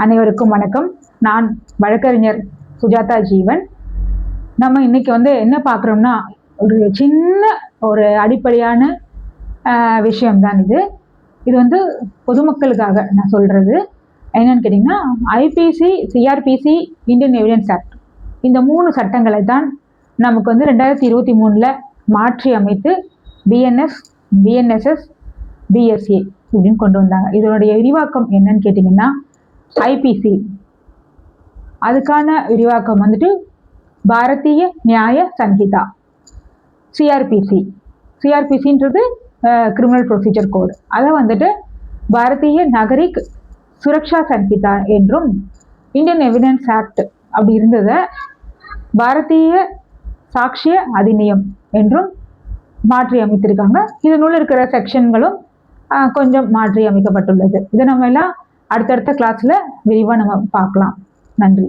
அனைவருக்கும் வணக்கம். நான் வழக்கறிஞர் சுஜாதா ஜீவன். நம்ம இன்னைக்கு என்ன பார்க்குறோம்னா, ஒரு அடிப்படையான விஷயம்தான் இது. இது பொதுமக்களுக்காக நான் சொல்றது என்னன்னு கேட்டிங்கன்னா, IPC, CrPC, Indian evidence act, இந்த 3 சட்டங்களை தான் நமக்கு 2023 மாற்றி அமைத்து பிஎன்எஸ், பிஎன்எஸ்எஸ், பிஎஸ்ஏ இப்படின்னு கொண்டு வந்தாங்க. இதனுடைய விரிவாக்கம் என்னன்னு கேட்டிங்கன்னா, ஐபிசி, அதுக்கான விரிவாக்கம் பாரதிய நியாய சங்கீதா. சிஆர்பிசின்றது கிரிமினல் ப்ரொசீஜர் கோடு. அதை பாரதிய நாகரிக் சுரக்ஷா சங்கீதா என்றும், இந்தியன் எவிடன்ஸ் ஆக்ட் அப்படி இருந்ததை பாரதிய சாட்சிய அதிநியம் என்றும் மாற்றி அமைத்திருக்காங்க. இதனுள்ள இருக்கிற செக்ஷன்களும் கொஞ்சம் மாற்றி அமைக்கப்பட்டுள்ளது. இதை நம்ம எல்லாம் அடுத்தடுத்த கிளாஸ்ல விரிவாக நம்ம பார்க்கலாம். நன்றி.